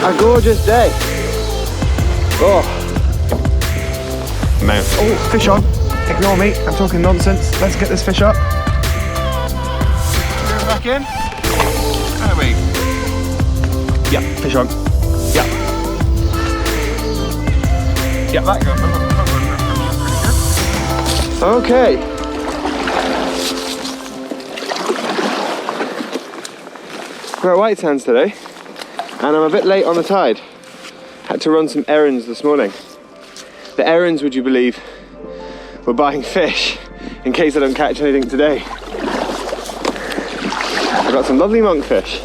A gorgeous day. Oh. Mount. Oh, fish on. Ignore me, I'm talking nonsense. Let's get this fish up. Go back in. There we. Yeah, fish on. Yeah. Yeah, that goes. Okay. We're at Whitesands today, and I'm a bit late on the tide. Had to run some errands this morning. The errands, would you believe, were buying fish in case I don't catch anything today. I got some lovely monkfish.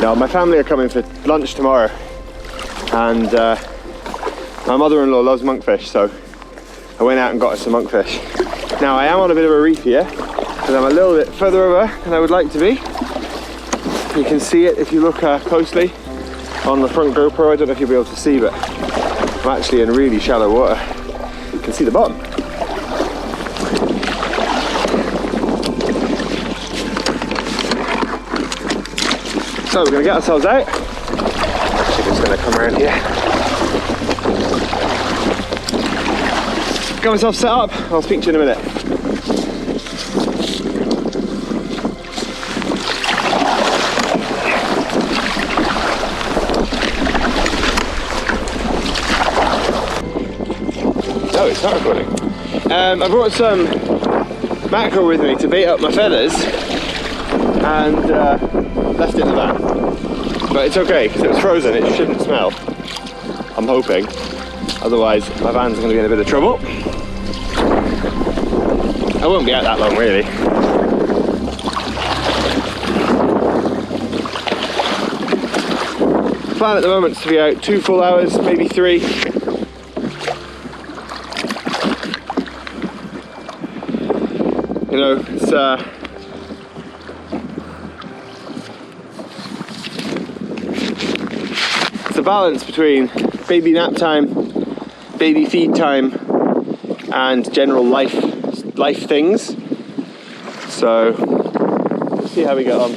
Now, my family are coming for lunch tomorrow, and my mother-in-law loves monkfish, so I went out and got us some monkfish. Now, I am on a bit of a reef here, because I'm a little bit further over than I would like to be. You can see it if you look closely on the front GoPro. I don't know if you'll be able to see, but I'm actually in really shallow water. You can see the bottom. So we're going to get ourselves out. Actually, just going to come around here. Get myself set up. I'll speak to you in a minute. Oh, it's not recording. I brought some mackerel with me to bait up my feathers and left it in the van. But it's okay because it was frozen, it shouldn't smell. I'm hoping. Otherwise my van's going to be in a bit of trouble. I won't be out that long really. Plan at the moment is to be out 2 full hours, maybe 3. You know, it's a balance between baby nap time, baby feed time, and general life things. So let's see how we get on.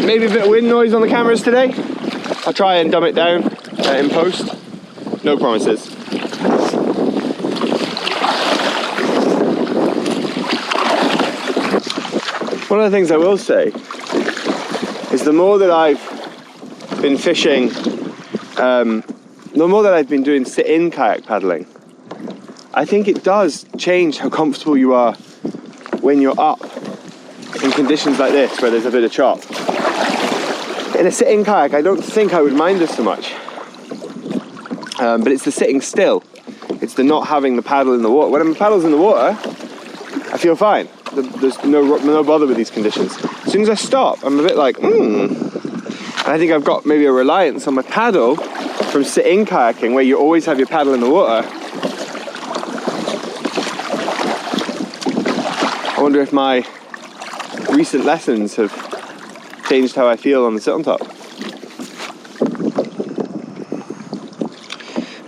Maybe a bit of wind noise on the cameras today. I'll try and dumb it down in post. No promises. One of the things I will say is the more that I've been fishing, the more that I've been doing sit-in kayak paddling, I think it does change how comfortable you are when you're up in conditions like this where there's a bit of chop. In a sit-in kayak, I don't think I would mind this so much, but it's the sitting still. It's the not having the paddle in the water. When the paddle's in the water, I feel fine. There's no bother with these conditions. As soon as I stop, I'm a bit like, And I think I've got maybe a reliance on my paddle from sit-in kayaking, where you always have your paddle in the water. I wonder if my recent lessons have changed how I feel on the sit on top.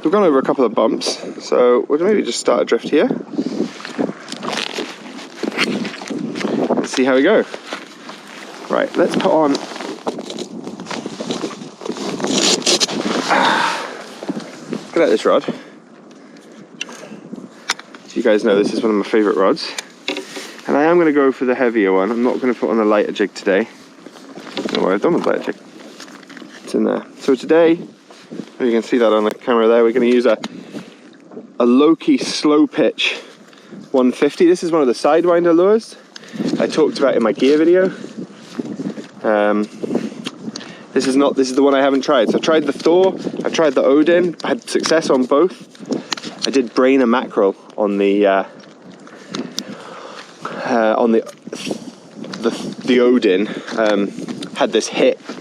We've gone over a couple of bumps, so we'll maybe just start adrift here. See how we go. Right, let's put on. Look at this rod. So you guys know this is one of my favourite rods, and I am going to go for the heavier one. I'm not going to put on a lighter jig today. I don't know what I've done with the lighter jig. It's in there. So today, you can see that on the camera there, we're going to use a Loki slow pitch 150. This is one of the Sidewinder lures I talked about in my gear video. This is the one I haven't tried. So I've tried the Thor, I've tried the Odin, I had success on both. I did brain a mackerel on the Odin. Had this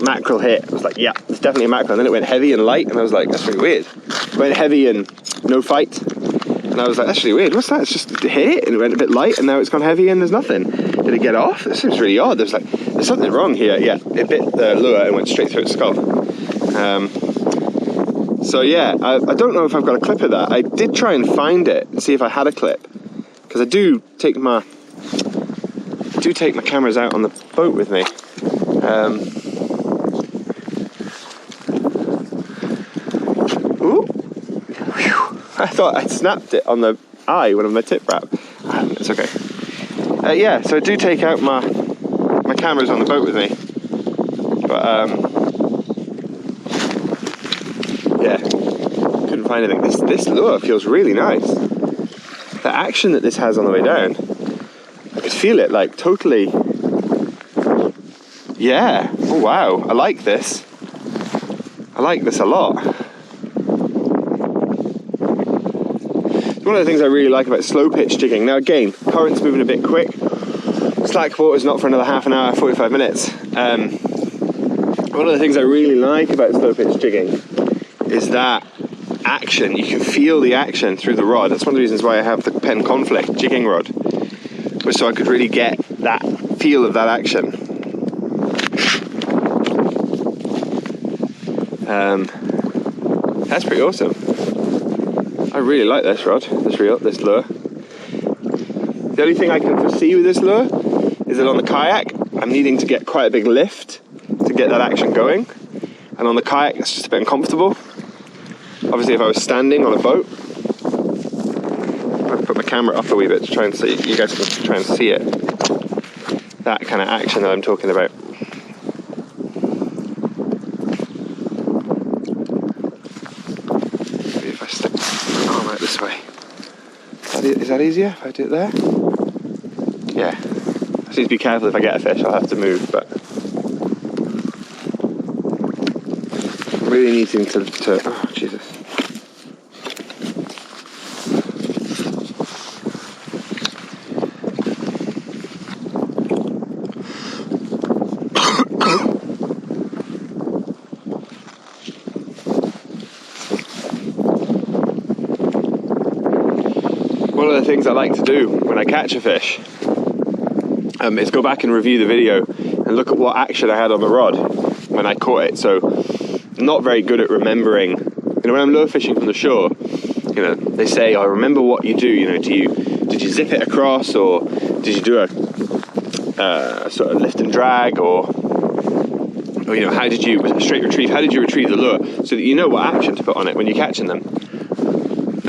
mackerel hit. I was like, yeah, it's definitely a mackerel. And then it went heavy and light, and I was like, that's really weird. It went heavy and no fight. And I was like, that's really weird. What's that? It's just hit it and it went a bit light, and now it's gone heavy and there's nothing. Did it get off? This seems really odd. There's something wrong here. Yeah, it bit the lure and went straight through its skull. So yeah, I don't know if I've got a clip of that. I did try and find it and see if I had a clip, because I do take my cameras out on the boat with me. I thought I'd snapped it on the eye with my tip wrap. It's okay. Yeah, so I do take out my cameras on the boat with me. But yeah, couldn't find anything. This lure feels really nice. The action that this has on the way down, I could feel it like totally. Yeah, oh wow, I like this. I like this a lot. One of the things I really like about slow pitch jigging, now again, current's moving a bit quick, slack water's not for another half an hour, 45 minutes. One of the things I really like about slow pitch jigging is that action. You can feel the action through the rod. That's one of the reasons why I have the Penn Conflict jigging rod, was so I could really get that feel of that action. That's pretty awesome. I really like this rod, this lure. The only thing I can foresee with this lure is that on the kayak, I'm needing to get quite a big lift to get that action going. And on the kayak, it's just a bit uncomfortable. Obviously, if I was standing on a boat, I'd put my camera up a wee bit to try and see, you guys can try and see it. That kind of action that I'm talking about. This way. Is that easier if I do it there? Yeah. I just need to be careful if I get a fish, I'll have to move, but I'm really needing to oh Jesus. One of the things I like to do when I catch a fish is go back and review the video and look at what action I had on the rod when I caught it. So I'm not very good at remembering, when I'm lure fishing from the shore, they say, oh, remember what you do, did you zip it across, or did you do a sort of lift and drag, or how did you, was it a straight retrieve, how did you retrieve the lure, so that you know what action to put on it when you're catching them.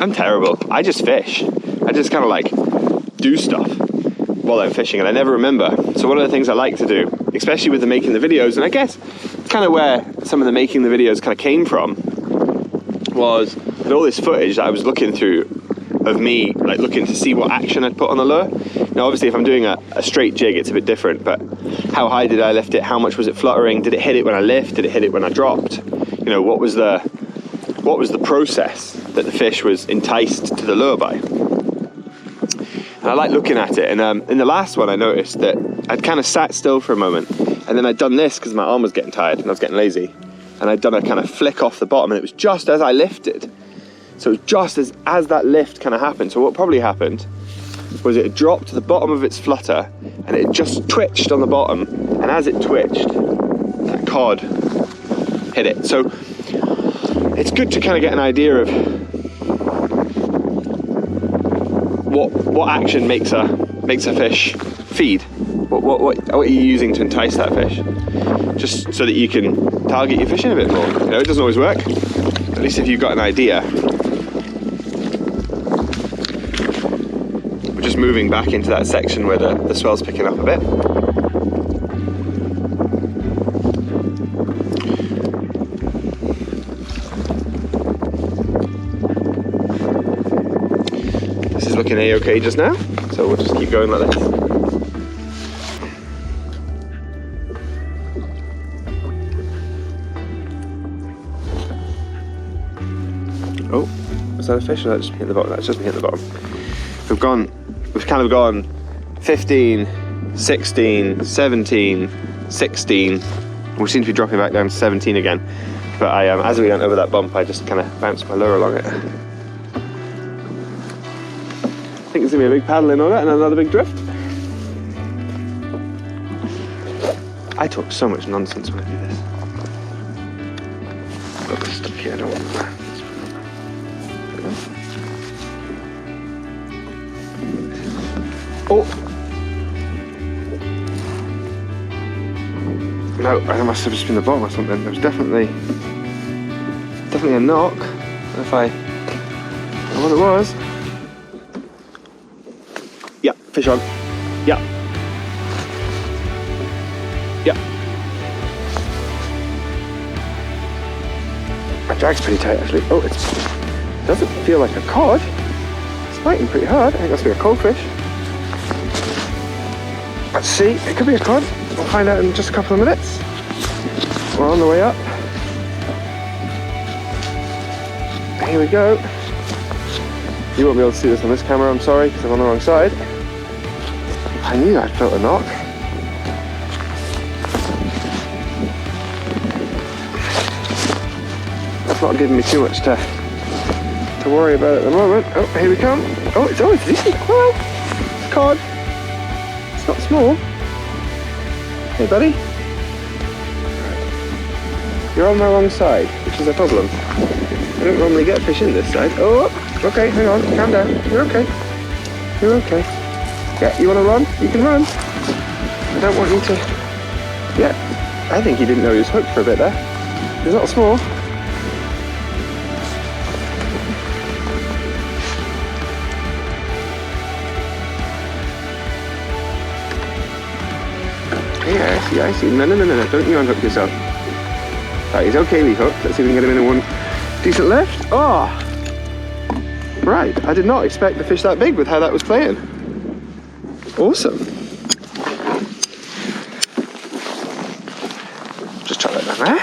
I'm terrible, I just fish. I just kind of like do stuff while I'm fishing, and I never remember. So one of the things I like to do, especially with the making the videos, and I guess kind of where some of the making the videos kind of came from, was that all this footage that I was looking through of me, like looking to see what action I'd put on the lure. Now obviously if I'm doing a straight jig, it's a bit different, but how high did I lift it? How much was it fluttering? Did it hit it when I lift? Did it hit it when I dropped? What was the process that the fish was enticed to the lure by? And I like looking at it, and in the last one I noticed that I'd kind of sat still for a moment, and then I'd done this because my arm was getting tired and I was getting lazy, and I'd done a kind of flick off the bottom, and it was just as I lifted. So it was just as that lift kind of happened. So what probably happened was it dropped to the bottom of its flutter, and it just twitched on the bottom, and as it twitched, that cod hit it. So it's good to kind of get an idea of what action makes a fish feed. What are you using to entice that fish? Just so that you can target your fishing a bit more. It doesn't always work. At least if you've got an idea. We're just moving back into that section where the swell's picking up a bit. Looking a-okay just now, so we'll just keep going like this. Oh, was that a fish or that just hit the bottom? That's just hit the bottom. We've kind of gone 15, 16, 17, 16. We seem to be dropping back down to 17 again. But as we went over that bump, I just kind of bounced my lure along it. I think it's going to be a big paddle in order and another big drift. I talk so much nonsense when I do this. I've got this stuck here, I don't want that. Oh! No, I must have just been the bottom or something. There was definitely a knock. If I what it was. Yeah, fish on. Yeah. Yeah. My drag's pretty tight actually. Oh, it doesn't feel like a cod. It's biting pretty hard. I think that's gonna be a cold fish. Let's see, it could be a cod. We'll find out in just a couple of minutes. We're on the way up. Here we go. You won't be able to see this on this camera, I'm sorry, because I'm on the wrong side. I knew I felt a knock. That's not giving me too much to worry about at the moment. Oh, here we come. Oh, it's decent. Well, cod. It's not small. Hey, buddy. You're on my wrong side, which is a problem. I don't normally get fish in this side. Oh, okay, hang on, calm down. You're okay. You're okay. Yeah, you want to run? You can run. I don't want you to... Yeah, I think he didn't know he was hooked for a bit there. He's not small. Yeah, I see. No, don't you unhook yourself. Right, he's okay, hooked. Let's see if we can get him in one decent lift. Oh! Right, I did not expect the fish that big with how that was playing. Awesome. Just chuck that down there.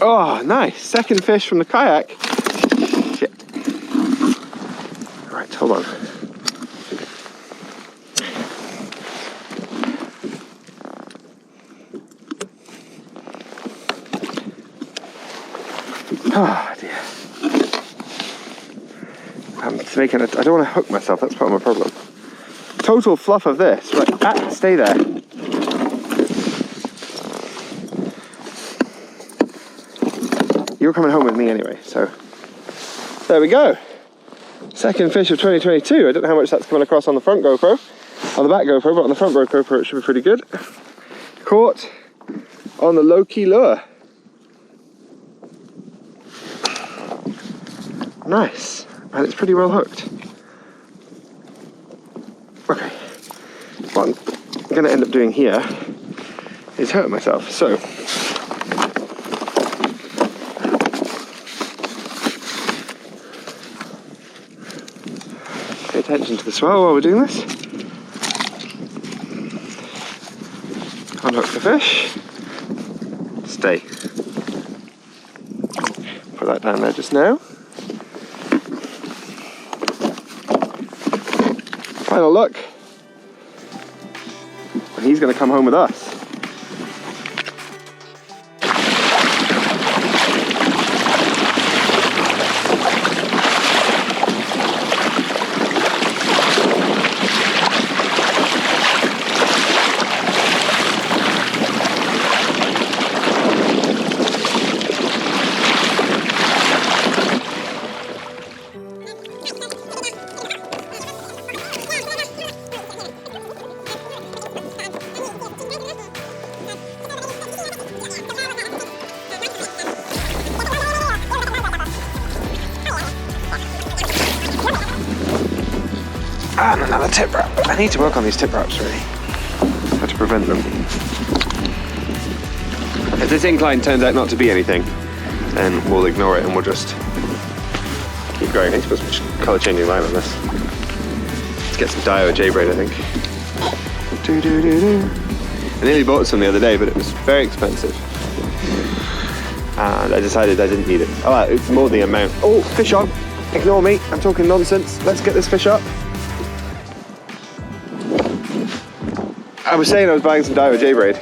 Oh, nice. Second fish from the kayak. Shit. Right, hold on. Oh dear. I don't want to hook myself, that's part of my problem. Total fluff of this. Right, stay there. You're coming home with me anyway, so. There we go. Second fish of 2022. I don't know how much that's coming across on the front GoPro, on the back GoPro, but on the front GoPro it should be pretty good. Caught on the Loki lure. Nice, and it's pretty well hooked. Okay, what I'm going to end up doing here is hurt myself. So, pay attention to the swell while we're doing this. Unhook the fish. Stay. Put that down there just now. Final look, and he's going to come home with us. And another tip wrap. I need to work on these tip wraps really. How to prevent them. If this incline turns out not to be anything, then we'll ignore it and we'll just keep going. I need to put some colour changing line on this. Let's get some Dio J braid, I think. I nearly bought some the other day, but it was very expensive. And I decided I didn't need it. Oh, it's more the amount. Oh, fish on. Ignore me, I'm talking nonsense. Let's get this fish up. I was saying I was buying some Dio J braid,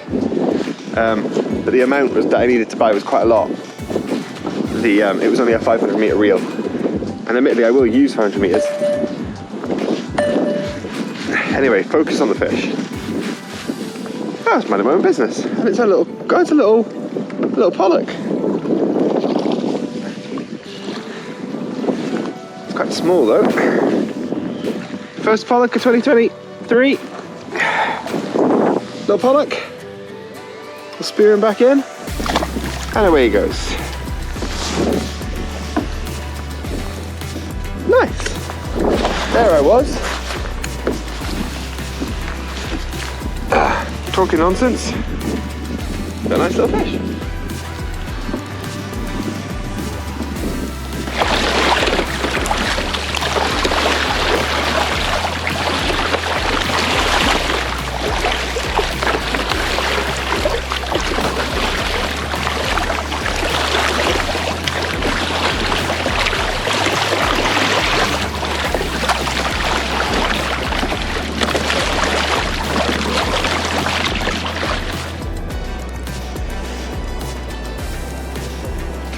but the amount that I needed to buy was quite a lot. It was only a 500 metre reel, and admittedly I will use 500 metres. Anyway, focus on the fish. Oh, it's minding my own business, and it's a little pollock. It's quite small though. First pollock of 2023. Little pollock. We'll spear him back in. And away he goes. Nice. There I was. Talking nonsense. Got a nice little fish.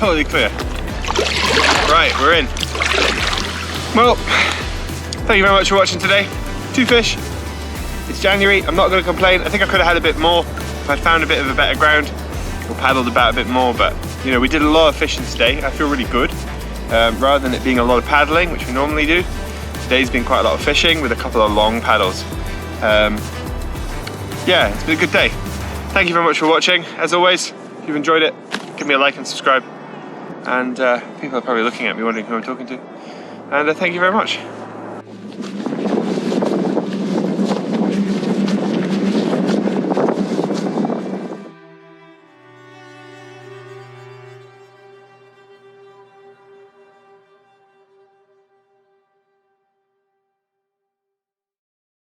Totally clear. Right, we're in. Well, thank you very much for watching today. 2 fish. It's January, I'm not going to complain. I think I could have had a bit more if I'd found a bit of a better ground or paddled about a bit more, but you know, we did a lot of fishing today. I feel really good. Rather than it being a lot of paddling, which we normally do, today's been quite a lot of fishing with a couple of long paddles. Yeah, it's been a good day. Thank you very much for watching. As always, if you've enjoyed it, give me a like and subscribe. And people are probably looking at me wondering who I'm talking to. And thank you very much.